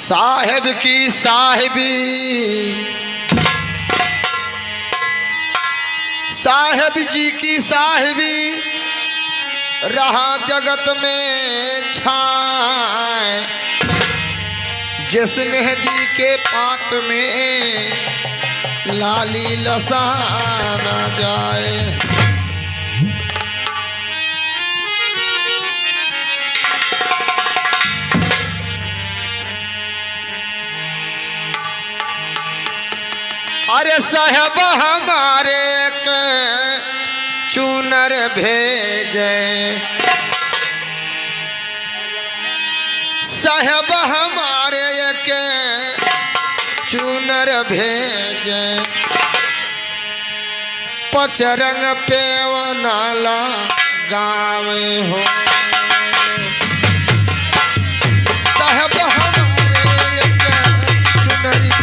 साहेब की साहिबी, साहेब जी की साहिबी रहा जगत में छाए। जिस मेहंदी के पात में लाली लसा न जाए। अरे साहब हमारे के चूनर भेजे, साहब हमारे के चूनर भेजे। पचरंग पेवनाला गाँव हो, साहब हमारे के चुनरी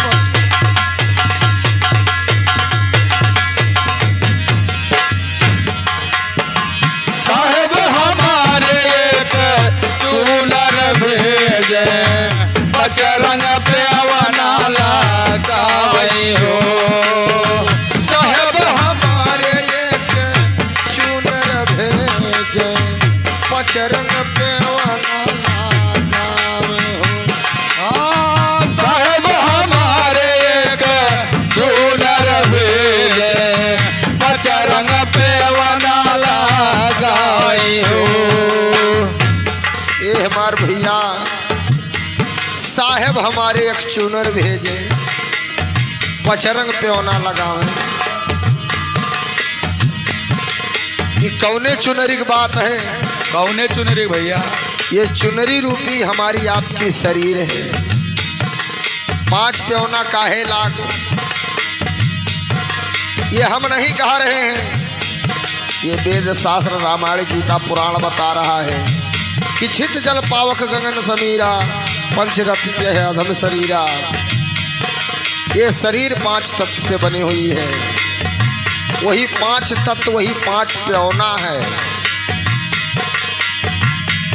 पचरंग पेवनाला गावई हो। साहब हमारे एक चूनर भेजे, पचरंग पेवनाला गावे हो। साहब हमारे एक चूनर भेजे, पचरंग पेवनाला गावई हो। ये हमार भैया साहेब हमारे एक चूनर भेजे, पचरंग पेवना लगावे। ये कौने चुनरी की बात है? कौने चुनरी भैया? ये चुनरी रूपी हमारी आपकी शरीर है। 5 पेवना काहे लाग, ये हम नहीं कह रहे हैं, ये वेद शास्त्र रामायण गीता पुराण बता रहा है कि छित जल पावक गगन समीरा, पंचरत्न है अधम शरीरा। ये शरीर 5 तत्व से बनी हुई है। वही 5 तत्व, वही 5 पेवना है।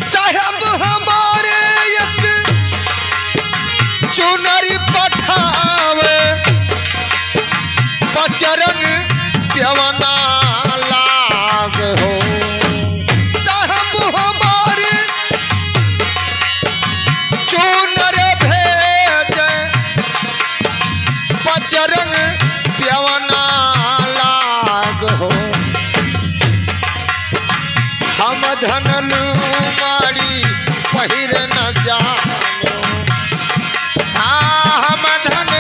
साहब हमारे एक चुनरी पठावे, पचरंग पेवना लाग हो। पचरंग पेवना लाग हो। हम धन लूमारी पहिर न जानो, हाँ हम धन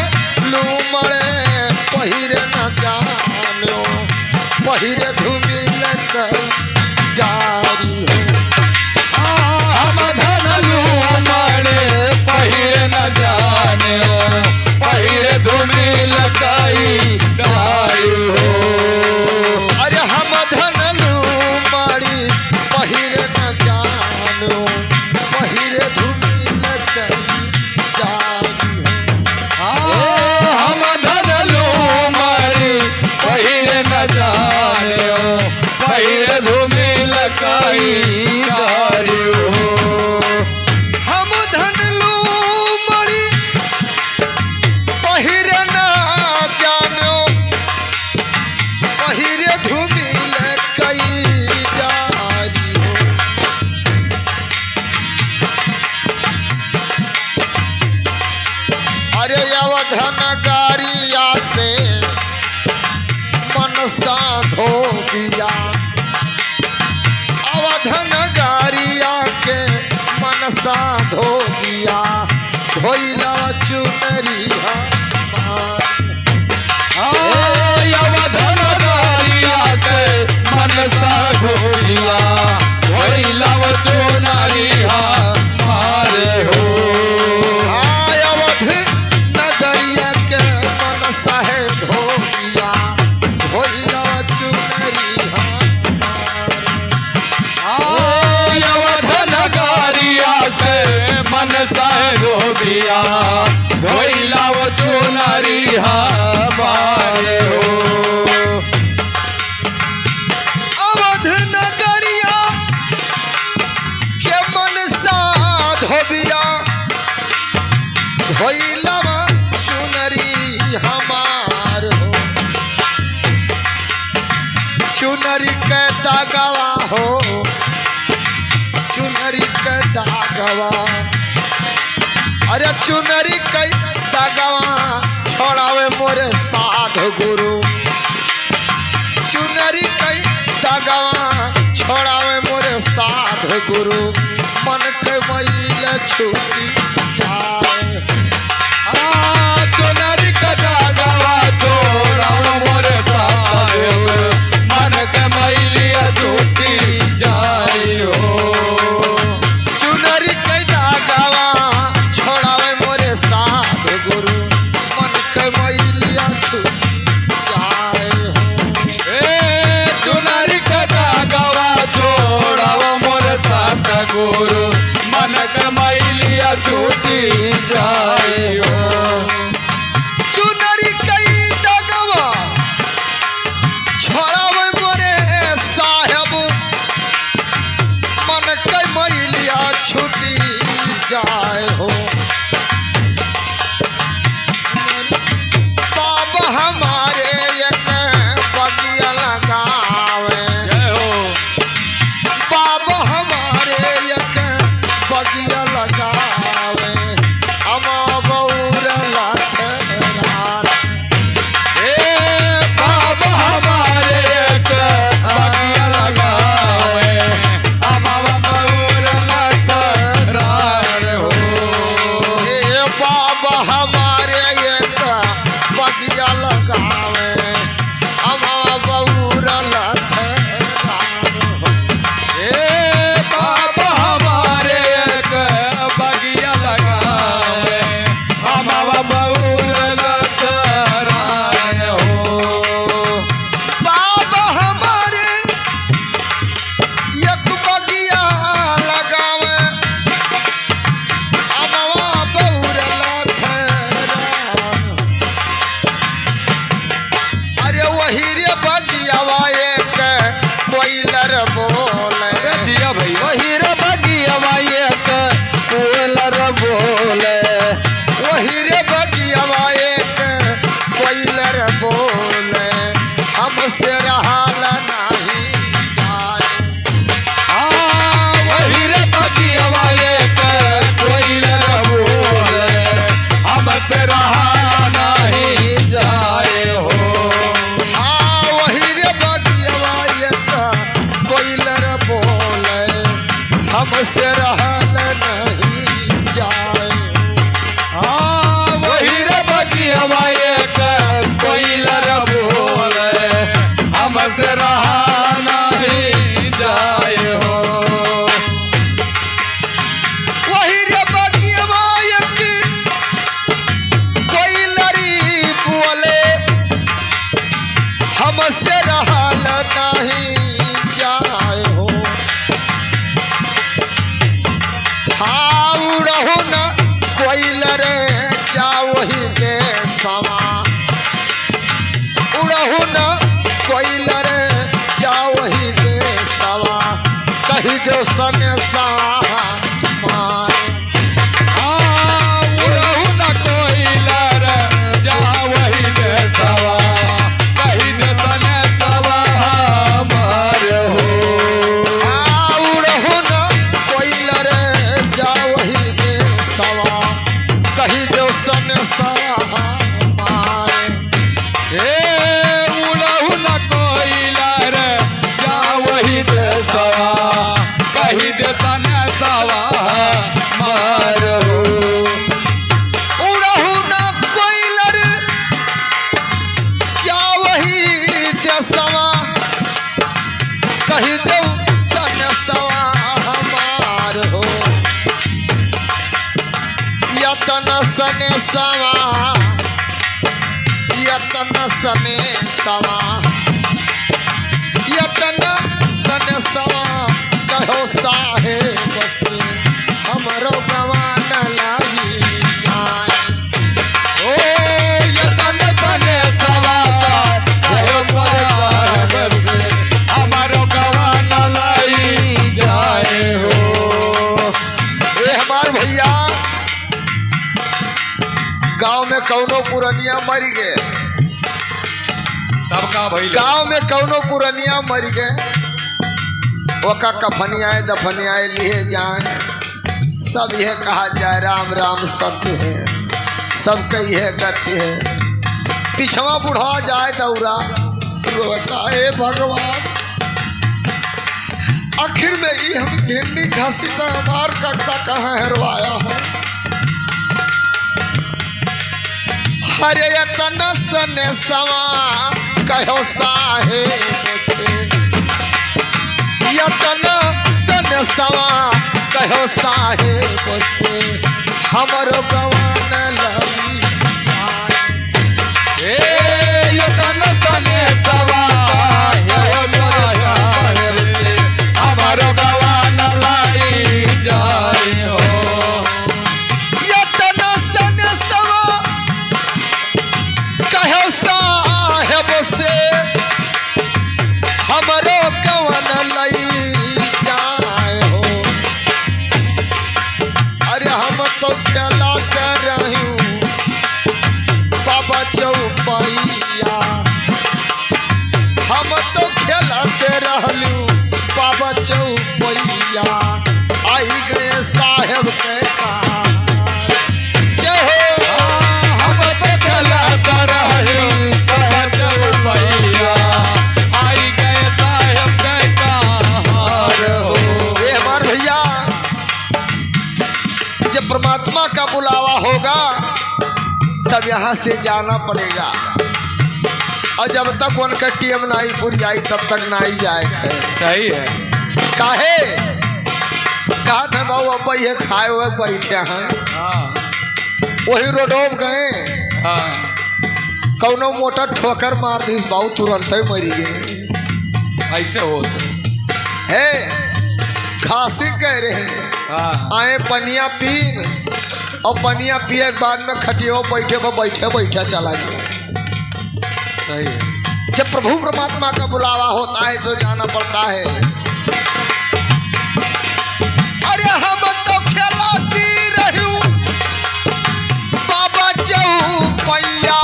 लूमड़े पहिर न जानो। पहिर धूमिल कर जारी हो। हम धन लूमड़े पहिर न जानो, पहिर धूमिल काई डारी हो। अरे हम धन लूमारी पहिर न जानो, पहिर धूमिल काई डारी हो। हम धन लूमड़ी पहिर न जानो, पहिर धूमिल काई डारी हो। हम धन लूमड़ी पहिर न जानो, पहिर धूमिल काई डारी हो। अरे अवधन गारिया से मनसा धोबिया, अवधन गारिया के मनसा धोबिया। धोइला चुनरी अवधन गारिया के मनसा धोलिया, धोइला चुनरी मारे हो। नगरिया के मनसा है धोबिया, धोइला चुनरी अवधन गारिया के मनसा धोबिया, धोइला चुनरी मारे हो। अवध नगरिया के मनसा धोबिया, धोइलवा चुनरी हमार हो चुनरी के दागवा हो चुनरी के दागवा अरे चुनरी के दागवा छोड़ावे मोरे साधु गुरु चुनरी के दागवा छोड़ावे मोरे साधु गुरु मन के मैल छूटी जाए चुनरी का दागवा छोड़ावे मोरे साधु गुरु मन के मैलिया छूटी जाए हो चुनरी के दागवा छोड़ावे मोरे साधु गुरु मन के मैलिया छूटी जाए हो चुनरी का दागवा छोड़ावे मोरे साधु गुरु मन के मैलिया छूटी जाए हो चुनरी के दागवा छोड़ावे मोरे साहेब मन के मैलिया छूटी जाए हो बाबा हमारे एक बगिया लगावे जय हो बाबा हमारे एक बगिया लगावे अमा बौर लाथ रात बाबा हमारे एक बगिया लगावे अमावा बउर लसरार हो हे बाबा हमारे एक बगिया लगावे अमा बौर लाथ रात बाबा हमारे एक बगिया लगावे अमावा बउर लसरार हो बाबा हमारे एक बगिया लगावे अमवा बौर लाथ रात अरे वही रे बगियावा एक कोयलर बोले जिया भैया वही रे बगियावा एक कोयलर बोले वही रे बगियावा एक कोयलर बोले हमसे रहाल नहीं जाए वही रे बगियावा एक कोयलर बोले हमसे रहा नहीं जाए हो हाँ वही रे बगियावा एक कोयलर बोले हमसे रहल नहीं जाए वही रे बगियावा एक कोयलर बोले हमसे रहा नहीं जाए हो वही रे बगियावा एक कोयलरी बोले हमसे रहल नहीं जाए हो हाँ उड़हु न कोयलर जाओ ही दे समा उड़हु न कोयलर जाओ ही दे सवा कही दो सने सवा मार उड़हु न कोयलर जा वही देसवा कही दे तने सवा हमार हो हाँ उड़हु न कोयलर जाओ ही दे सवा कही दो सने सवा मार उड़हु न कोयलर जा वही देसवा कही दे तने सवा हमार हो उड़हु न कोयलर जाओ ही दे सवा कही दो सने सवा हमार हो यतन सने सवा यतन सने सवा यतन सने सवा कहो साहेब से हमरो गवान लागी जाए ओ यतन तने सवा कहो पर से हमारो गवान लाई जाए हो ए हमार भैया गांव में कौनो पुरनिया मर गए, तब का भइल? गांव में कौनो पुरनिया मर गए, ओका कफनियाए दफनियाए लिए जाए, सब यह कहा जाए राम राम सत्य है, सबका यह गति है। पिछवा बुढ़ा जाए दौरा रोता है भगवान, आखिर में ये हम घेरनी घसीटा हमार कगदा कहाँ हरवाया है। हरे यतन सने सवा कहो साहेब से, यतन सने सवा कहो साहेब से, हमरो गवान लगी जाए। यतन सने सवा हमारो गवान लाई जाए हो। यतन सने सवा कहो साहेब से, हमरो गवान लई जाए हो। अरे हम तो खेला कर रही बाबा चौपैया, हम तो खेलते रहलू बाबा चौपैया, आई गए साहेब के कहा जय हो। हम तो खेलत रही साहेब चौपैया, आई गए साहेब के कहार हो। ये हमारे भैया, जब परमात्मा का बुलावा होगा तब यहाँ से जाना पड़ेगा, और जब तक उनका टीएम नहीं पूरी आई तब तक नहीं जाए। सही है। काहे कहा था बाबू अब ये खाए हुए बैठे हैं, हाँ वही रोडोब गए, हाँ कौनो मोटा ठोकर मार दी बाबू तुरंत ही मरी गए। ऐसे होते है घासी कह रहे हैं, हाँ आए पनिया पीन, और पनिया पिए के बाद में खटियो बैठे पर बैठे बैठे चला गया। सही है। जब प्रभु परमात्मा का बुलावा होता है तो जाना पड़ता है। अरे हम तो खिलाती रहूं बाबा चौपैया,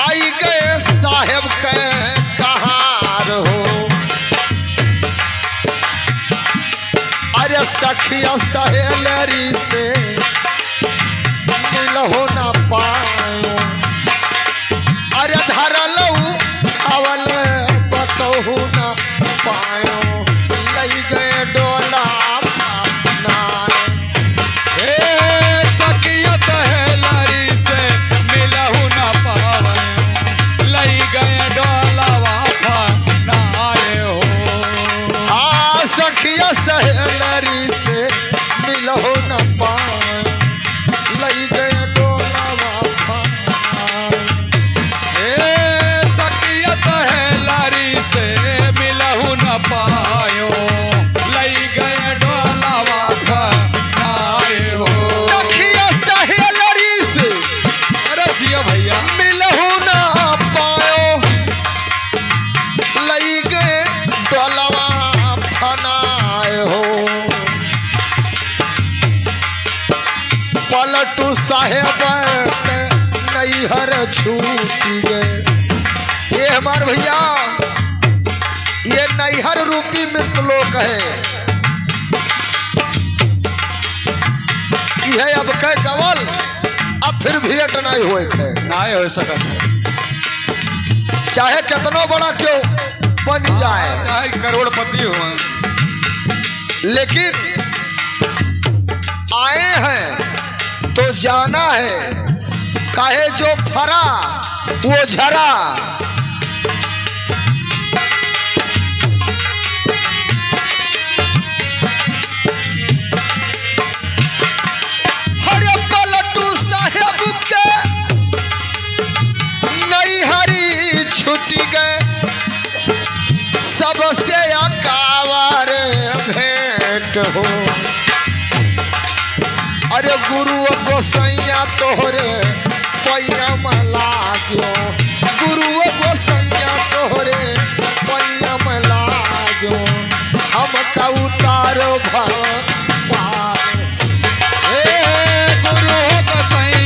आई गए साहेब के कहार हो। अरे सखिया सहेलरी से मिलहो ना पायो, अरे धरलऊ अवल बतहु न पायो, लई गए डोला नाय। सकियत है लरी से मिलहु न पावे, लई गए डोलावा नाय हो। हाँ सखिया सहेलरी से मिलहो न पायो, लई गए डोला सकियत है लरी से मिलहु न पायो, लई गए डोलावा नाय हो। सखिया सहेलरी से अरे जिया भैया मिलहु न पायो, लई गए डोलवा फनाए हो। पलटू साहेब के नैहर छूटी गए। ये हमारे भैया, ये नैहर रूपी मृतलोक है, यह अब के गवल अब फिर भी अट नहीं हुए थे, नाय हो सकत, चाहे कितना बड़ा क्यों बन जाए, चाहे करोड़पति हो, लेकिन आए हैं तो जाना है। काहे जो फरा वो झरा, हरे पलटू साहेब के नैहरी छुटी गए, सबसे अकावर भेंट हो। अरे गुरु गोसैया तोहरे पैया मला गयो, गुरु गोसैया तोहरे पैया मला गयो, हम का उतारो भव पार। गुरु गोसैया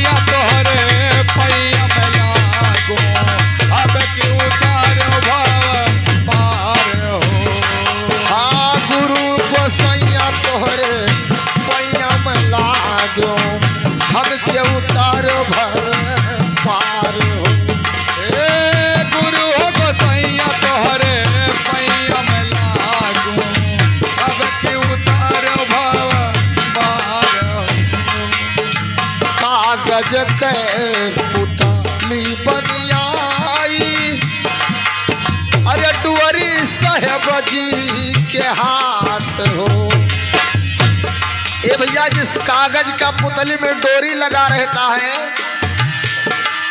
दूं हमके उतारो भव पार हो। ए गुरु हो गोसैया तोहरे पैया में लागूं अब के उतारो भव पार। कागज के पुतली बनियाई अरे टुअरी साहेब जी के हाथ हो। ए भैया जिस कागज का पुतली में डोरी लगा रहता है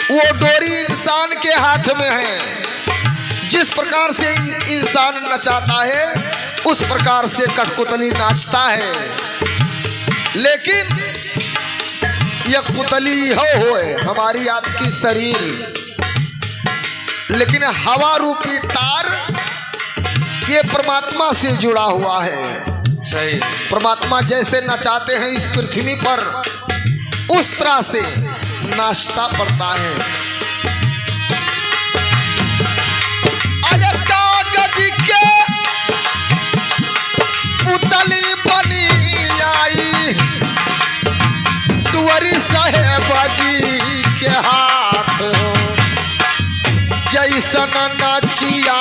वो डोरी इंसान के हाथ में है। जिस प्रकार से इंसान नचाता है उस प्रकार से कठपुतली नाचता है। लेकिन यह पुतली हो हमारी आपकी शरीर, लेकिन हवा रूपी तार ये परमात्मा से जुड़ा हुआ है। सही। परमात्मा जैसे नचाते हैं इस पृथ्वी पर उस तरह से नाचता पड़ता है। अरे कागज के पुतली बनी आई टुअरी साहेब जी के हाथ हो। जैसन नाचिया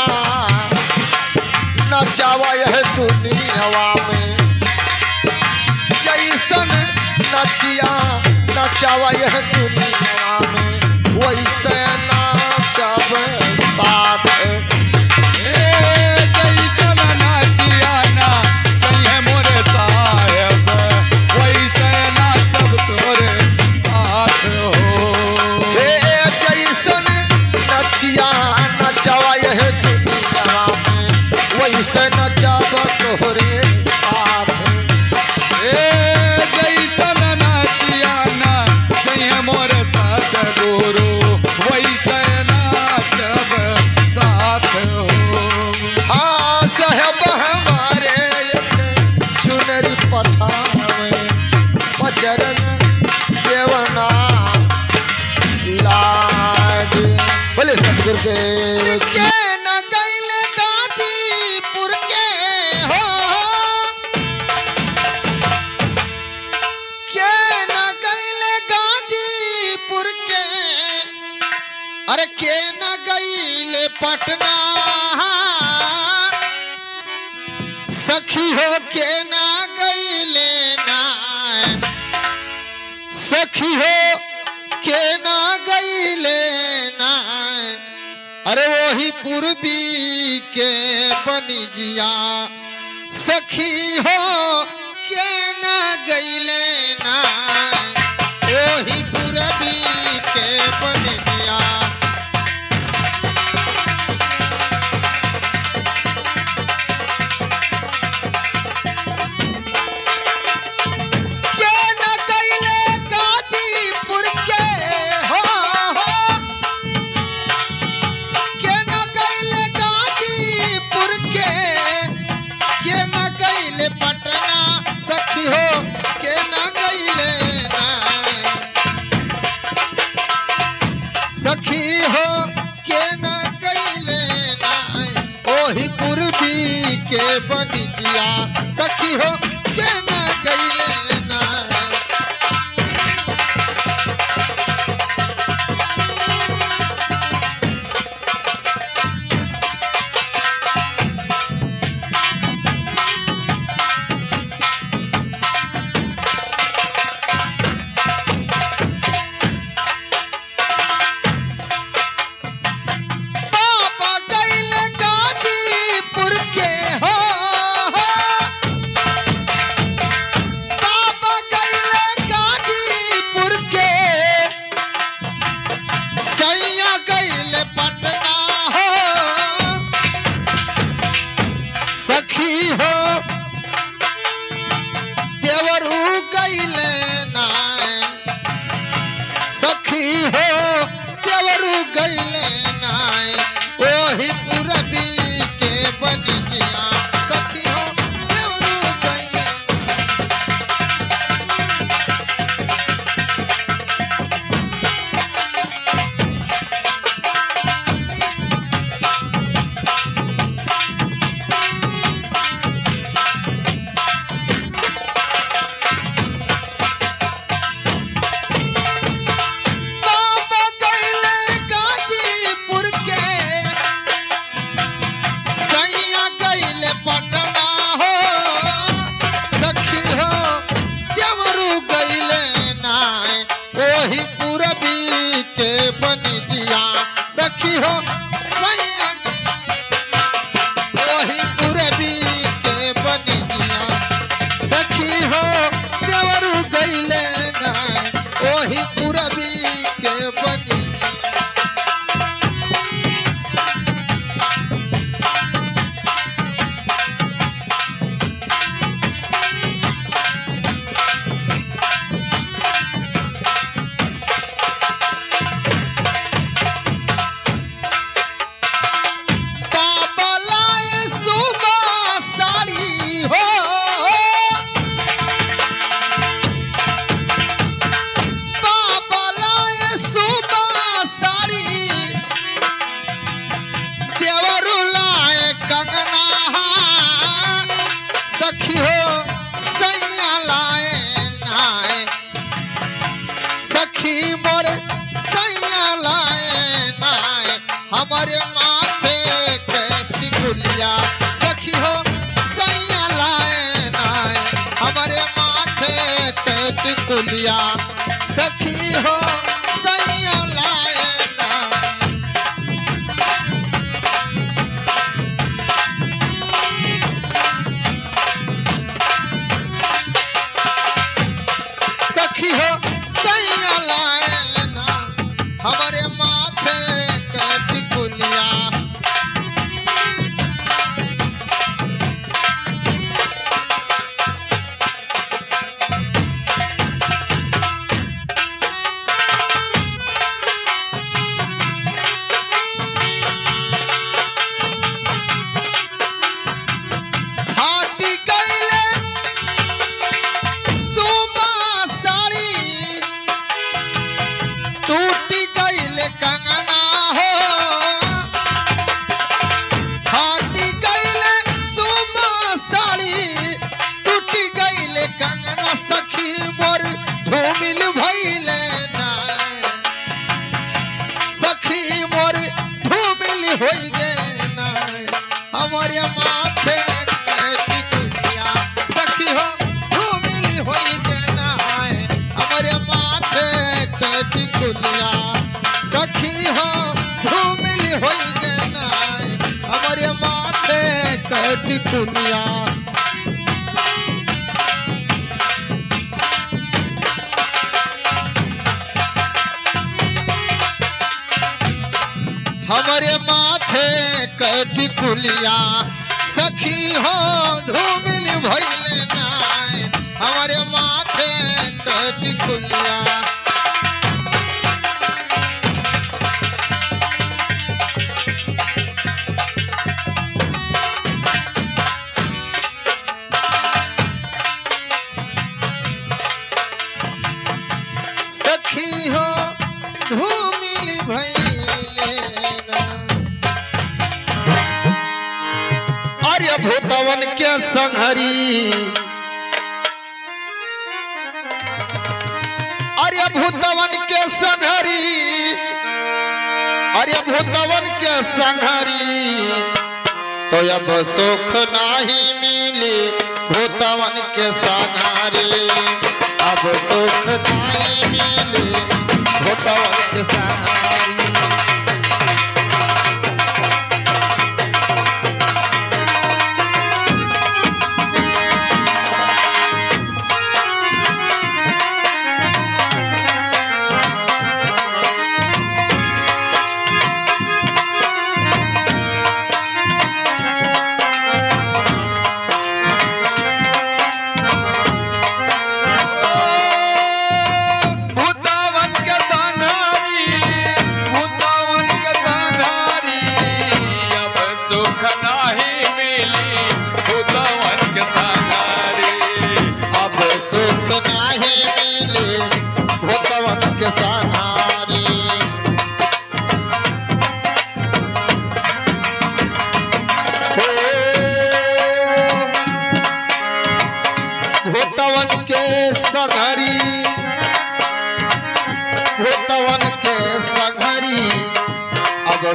नचावा यह दुनियावा में, जैसन नचिया नचावा यह दुनियावा में वैसे नाचब साथ। जैसन नाचिया ना चाहिए मोरे साहेब वैसे नाचब तोरे साथ हो। जैसन नचिया नचावा यह दुनियावा में वैसे नचाब तोरे साथ। जैसन नाचिया ना चाहिए मोरे साथ गुरु वैसे नाचब साथ हो। हाँ साहब हमारे चुनरी पठावे बजरंग देवना लाग। बोले सतगुरुदेव की। न गैले गाजीपुर के हो के न गैले गाजीपुर के अरे के न गैले पटना सखी हो के न गैले ना सखी हो के न गैले ना अरे वही पूर्वी के बनिजिया सखी हो के न गैले ना वही पूर्वी के बनिजिया। के न गैले गाजीपुर के हो के न गैले गाजीपुर के न गैले पटना सखी हो के न गैले ना सखी हो के न गैले ना ओही पूर्वी के बनिजिया सखी हो के न गैले ना। बाबा गैले गाजीपुर के हो सखी हो सैया वही पूरबी के बनिया सखी हो देवरू गईले ना वही पूरबी के बनिया सखी हो सैया लाए नाए सखी मोर सैया लाए नाए हमारे माथे कैसी गुलिया सखी हो सैया लाए नाए हमारे माथे कैसी गुलिया सखी हो सैया लाए नाए सखी हो सैया लाए ना हमारे माथे कट कुलिया हाथी गईले सुबह साड़ी टूटी गईले कंगना हो हाथी गईले सुबह साड़ी टूटी गईले कंगना सखी मोर धूमिल भइले ना सखी मोर धूमिल होई गे ना हमारे माथे कैटी कुलिया सखी हो धूमिल होई गे ना हमारे माथे कैटी कुलिया सखी हो धूमिल होई गे ना हमारे माथे कैटी कुलिया हमारे माथे कैटी कुलिया सखी हो धूमिल भइले नाय हमारे माथे कैटी कुलिया सखी हो धूमिल भइले ना आर्य भूतवन के संहरी आर्य भूतवन के संहरी आर्य भूतवन के संहरी तो अब सुख नाही मिली भूतवन के संहरी अब सुख नहीं मिली भूतवन के संहरी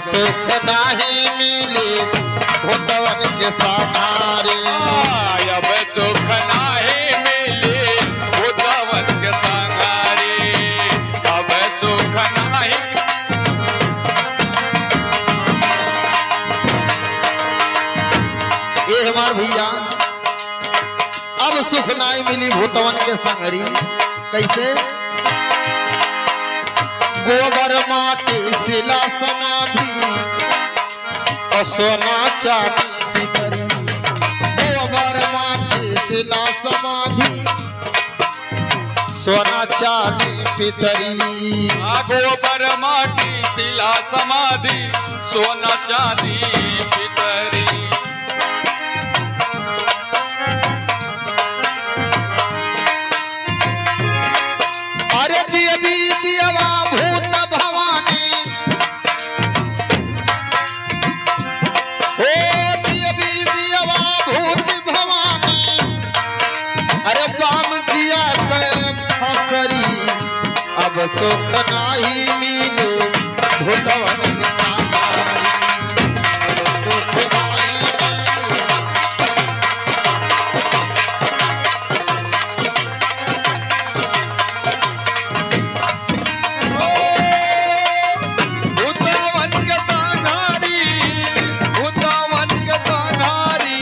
सुख नाही मिली भूतवन के सहारे अब सुख नाही मिली भूतवन के संहारी अब सुख नाही नाई मिली भूतवन के संगरी। कैसे? गोबर माटी शिला समाधि और सोना चांदी पितरी। गोबर माटी शिला समाधि सोना चांदी पितरी। गोबर माटी शिला समाधि सोना चांदी पितरी। अरे देवी देवा भूत भवानी, ओ देवी देवा भूत भवानी, अरे बाम जिया के फसरी अब सुख नाही मिलो भूतवन के सामारी। अब सुख नाही मिलो। भूतवन के संहारी, भूतवन के संहारी,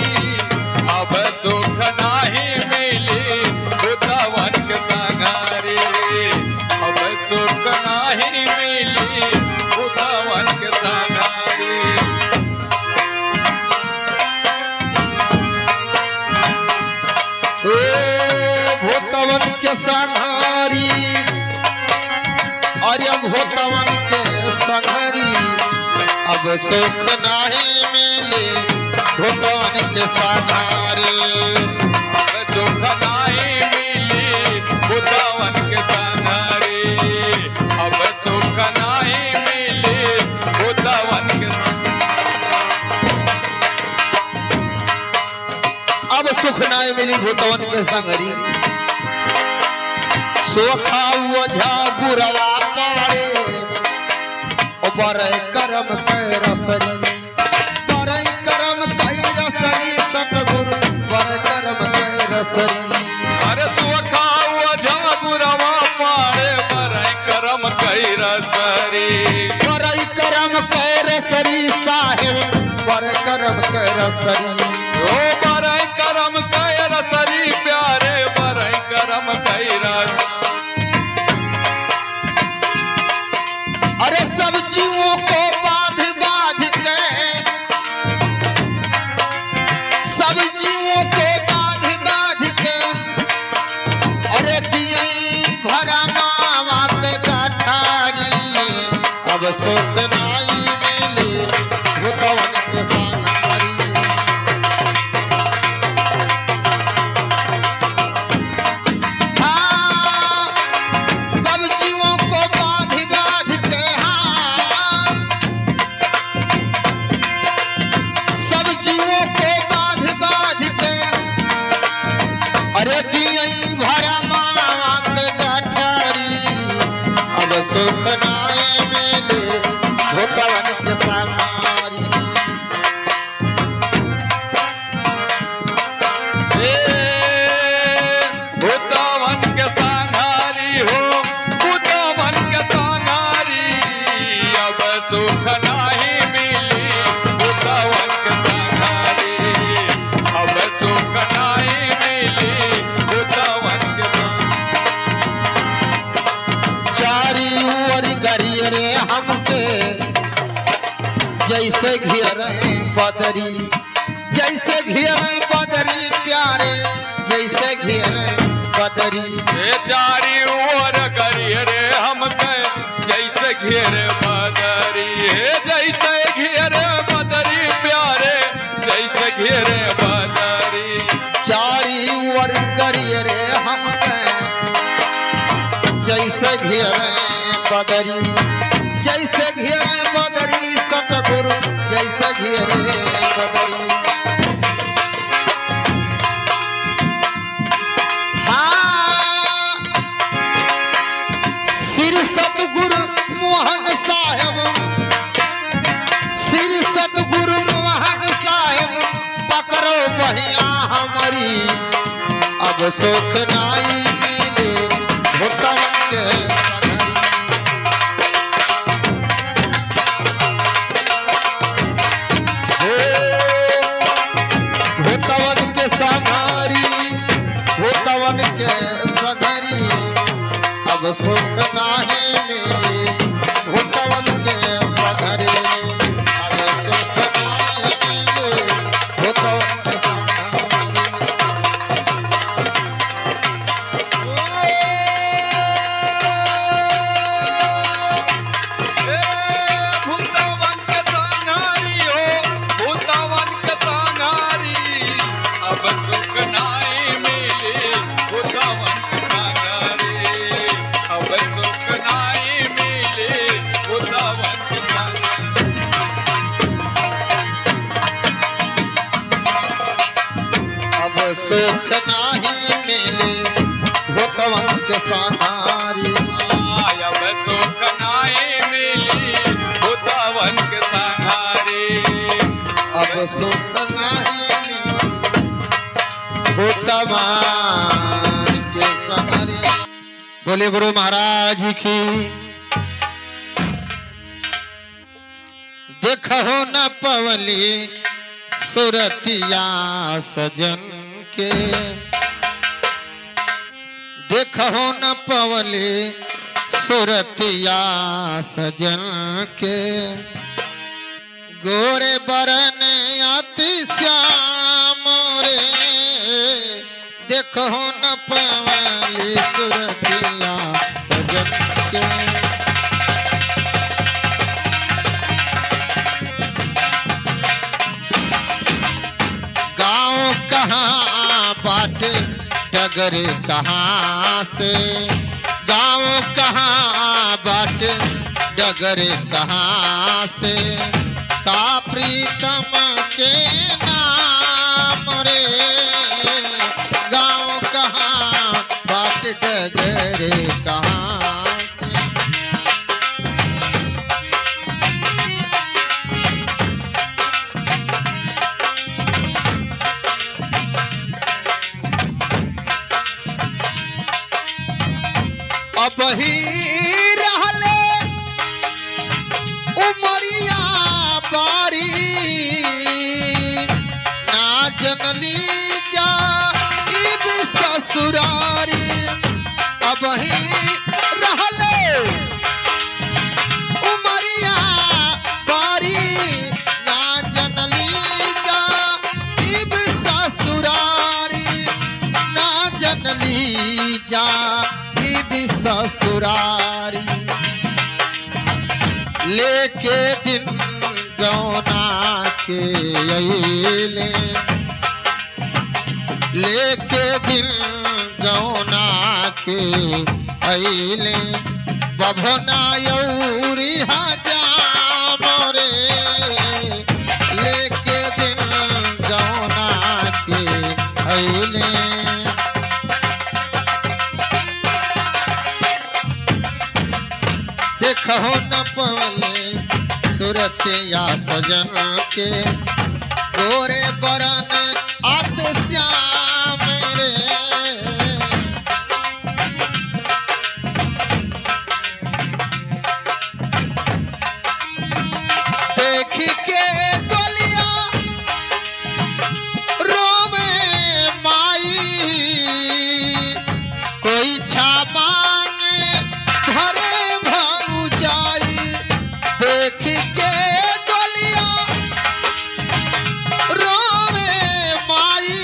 अब सुख नाही मिली भूतवन के संहारी। अब सुख नाही मिली भूतवन के संहारी। भूतवन के संहारी, अरे भूतवन के संहारी अब सुख नहीं मिले भूतवन के संहारी। अब सुख नाही मिली भूतवन के संहारी। अब सुख नाही मिली भूतवन के अब सुख नहीं मिली भूतवन के संहारी। सोखा ओझा गुरवा पाड़े बरै करम कै रसरी। बरै करम कै रसरी सतगुरु बरै करम कै रसरी। अरे सुखा ओझा गुरवा पाड़े बरै करम कै रसरी। बरै करम कै रसरी साहेब बरै करम कै रसरी। ओ बरै करम कै रसरी प्यारे बरै करम कै रसरी। अरे सब जीवों को बाध बाध के, सब जीवों को बाध बाध के, अरे दिए भरा मावा के गठारी अब सुख नाई मिले भूतवन के संहारी। हाँ, सब जीवों को बाध बाध के, हाँ, सब जीवों को बाध बाध के, अरे दिए भरा मावा के गठारी अब सुख नाई मिले भूतवन के संहारी। भूतवन के संहारी हो, भूतवन के संहारी, अब सुख नाही मिली भूतवन के संहारी। अब सुख नाही मिली भूतवन के चारी ओर गरिए रे हमके जैसे घेरे बदरी, जैसे घेरे बदरी प्यारे जैसे घेरे बदरी। हे चारी ओर गरिए रे हमके जैसे घेरे बदरी। हे जैसे घेरे बदरी प्यारे जैसे घेरे बदरी। चारी ओर गरिए रे हमके जैसे घेरे बदरी, जैसे घेरे बदरी सतगुरु जैसे घेरे बदरी। हाँ, श्री सतगुरु मोहन साहेब, श्री सतगुरु मोहन साहेब पकड़ो बहिया हमारी अब सुख नाई मिले भूतवन के संहारी। भूतवन के संहारी, भूतवन अब सुख नाही मिले भूतवन के सगरे अब सुख नाही मिले भूतवन के भूतवन के संहारी हो भूतवन के संहारी अब सुख नहीं मिले भूतवन के संहारी अब सुख नहीं मिले भूतवन के संहारी अब सुख नाही मिले भूतवन के सहारी अब सुख नहीं मिली भूतवन के संहारी अब सुख नाही भूतवन के सहारी। बोले गुरु महाराज की देखो न पवली सुरतिया सजन के देखो न पवली सुरतिया सजन के गोरे बरन अति श्याम रे देखो न पवली सुरतिया सजन के गाँव कहाँ बाट डगर कहाँ से गाँव कहाँ बाट डगर कहाँ से का प्रीतम के नाम रे गाँव कहाँ बाट डगर कहाँ से अब ही रहले उमरिया बारी ना जनली जा इब ससुरारी अब ही रहले उमरिया बारी ना जनली जा इब ससुरारी ना जनली जा ससुरारी लेके दिन गौना के अइले लेके दिन गौना के अइले बभना यौरी हजाम रे लेके दिन गौना के अइले देखो न पवले सुरतिया सजन के गोरे बरन अत श्याम रे देख के गलिया रोमे माई कोई छा मांगे घरे देख के डोलिया रोवे माई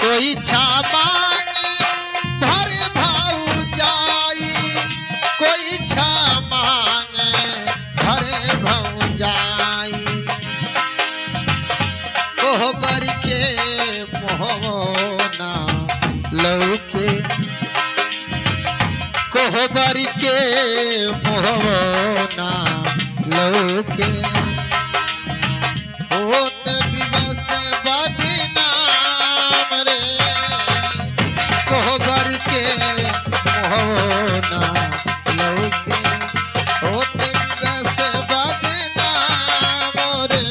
कोई छा मांगे भरे भाऊ जाई कोई छा मांगे भरे भाऊ जाई कोहबर के मोहना लौके कोहबर के मोहना लौके होत विवश बदनाम रे कोहबर के मोहना लौके होत विवश बदनाम रे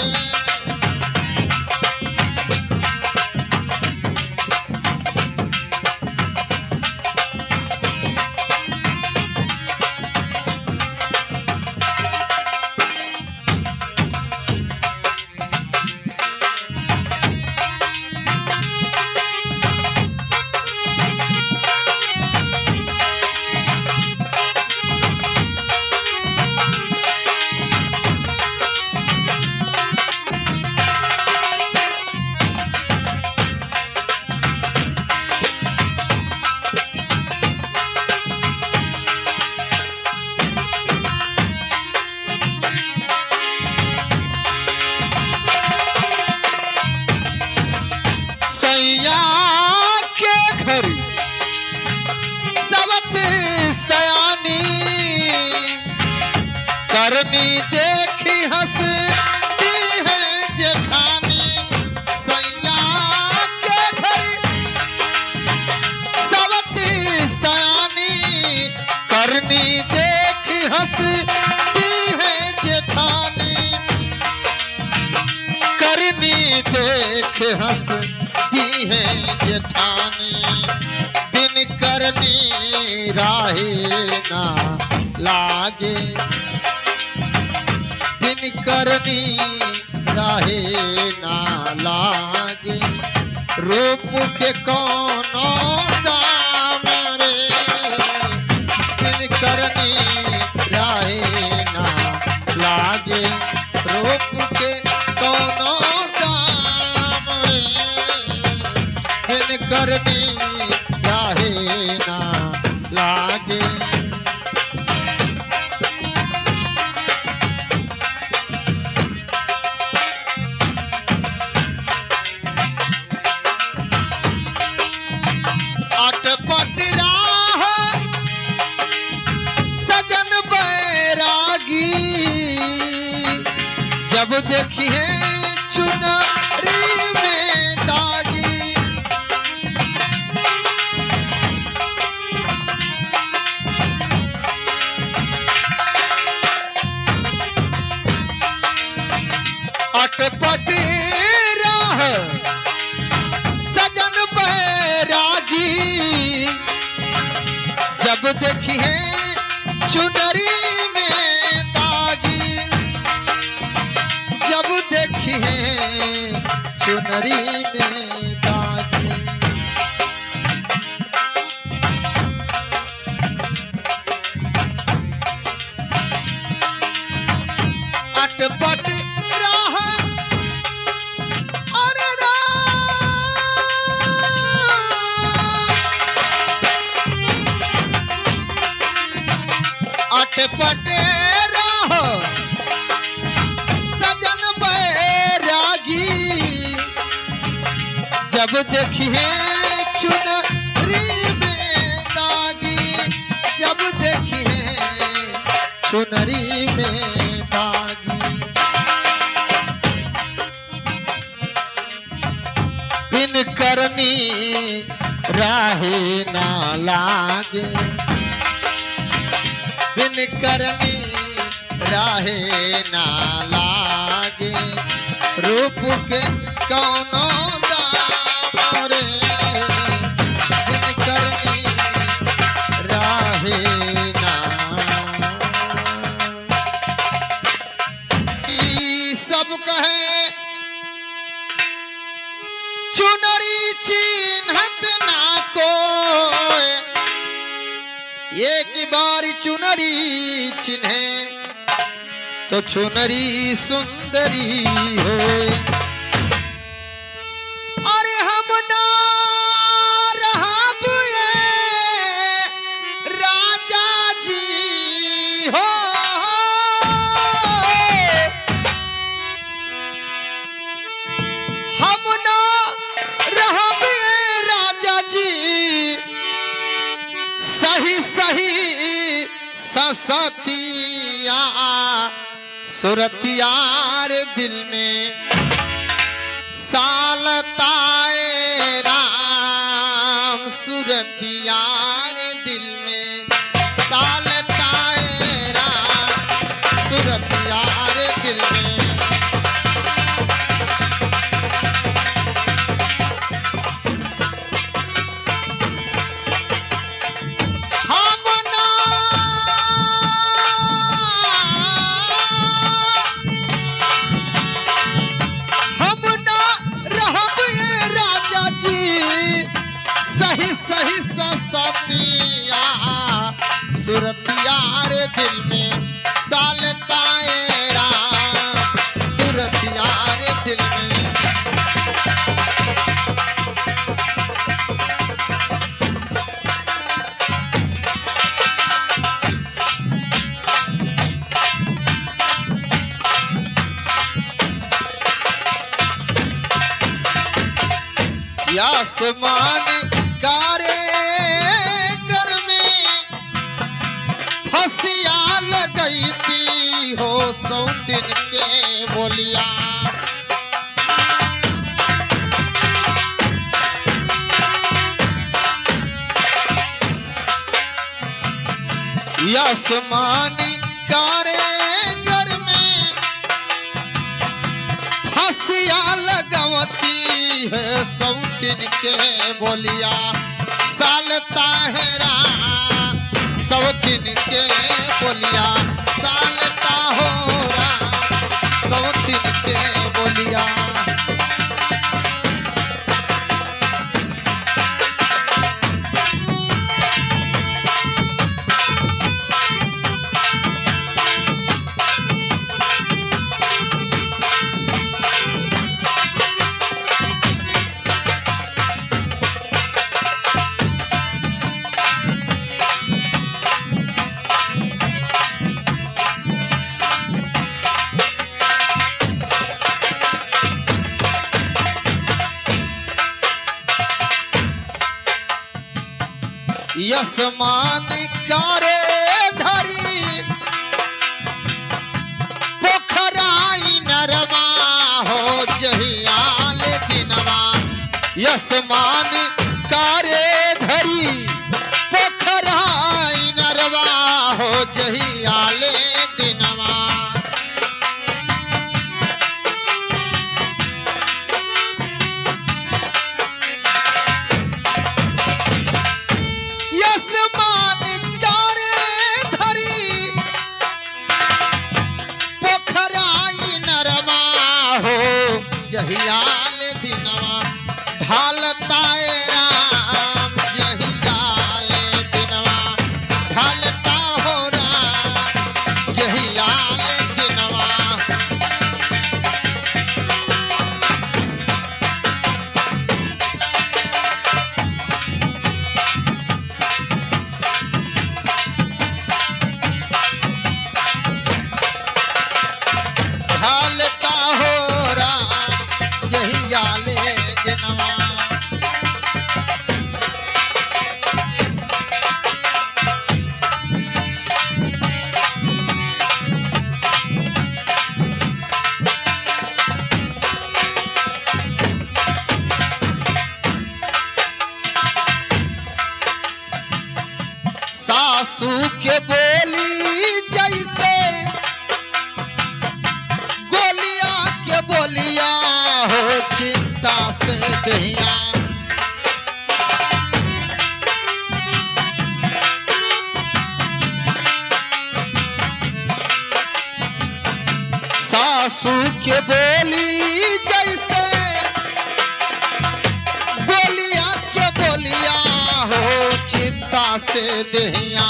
सवत सयानी करनी देखी हंसती है जेठानी सैया के घर सवत सयानी करनी देखी हंसती है जेठानी करनी देख हंसती है जेठानी बिन करनी राहे ना लागे बिन करनी राहे ना लागे रूप के कोनो दाम रे बिन करनी राहे ना लागे रूप के कोनो दाम रे बिन करनी राहे ना लागे अटपट राह सजन बैरागी जब देखिए चुनरी में दागी अटपट राह सजन बैरागी जब देखिए चुनरी में दागी जब देखिए चुनरी में दागी अटपट राह अरे अटपट राह सजन बैरागी जब देखिए चुनरी में दागी जब देखिए चुनरी में दागी बिन करनी राहे ना लागे बिन करनी राहे ना लागे रूप के कौनो दाम रे बिन करनी राहे ना ई सब कहे चुनरी चिन्हत ना कोई एक बार चुनरी चिन्हे तो चुनरी सुंदरी हो अरे हम ना रहब ये राजा जी हो हम ना रहब ये राजा जी सही सही ससतिया सुरतियार दिल में सालताए राम सुरतियार दिल में सालताए राम सुरतियार दिल में सही सही सतिया सुरतियार दिल में सालताए राम सुरतियार दिल में आसमान कारे घर में जैती हो सौतिन के बोलिया। आसमानी कारीगर में फसिया लगवती है सौतिन के बोलिया। सालता है सौतिन के बोलिया, सालता हो सौतिन के बोलिया। आसमान कारे धरी पोखराई नरमा हो जहियाल दिनवा। आसमान कारे धरी पोखराई नरमा हो जहियाल दिनवा। जहियाल दिनवा ढालता राम, जहियाल दिनवा ढालता हो राम, जहियाल दिनवा। ढालता हो राम जहियाले दिनवा। सासू के बोली जैसे गोलिया के बोलिया हो चिंता से दहिया। सासू के बोली जैसे गोलिया के बोलिया हो चिंता से दहिया।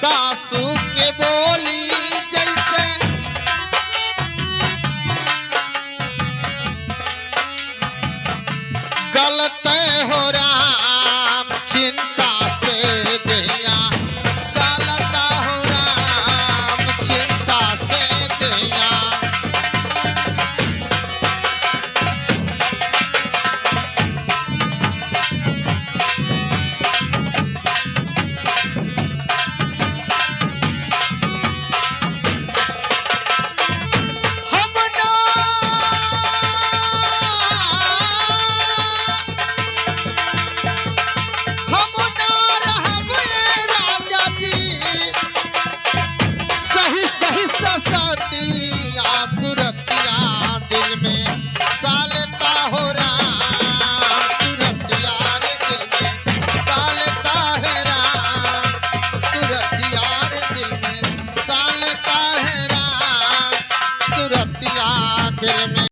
सासू के बोली जैसे गलत हो राम चिंता से दहिया, गलत हो राम चिंता से दहिया। सती आसुर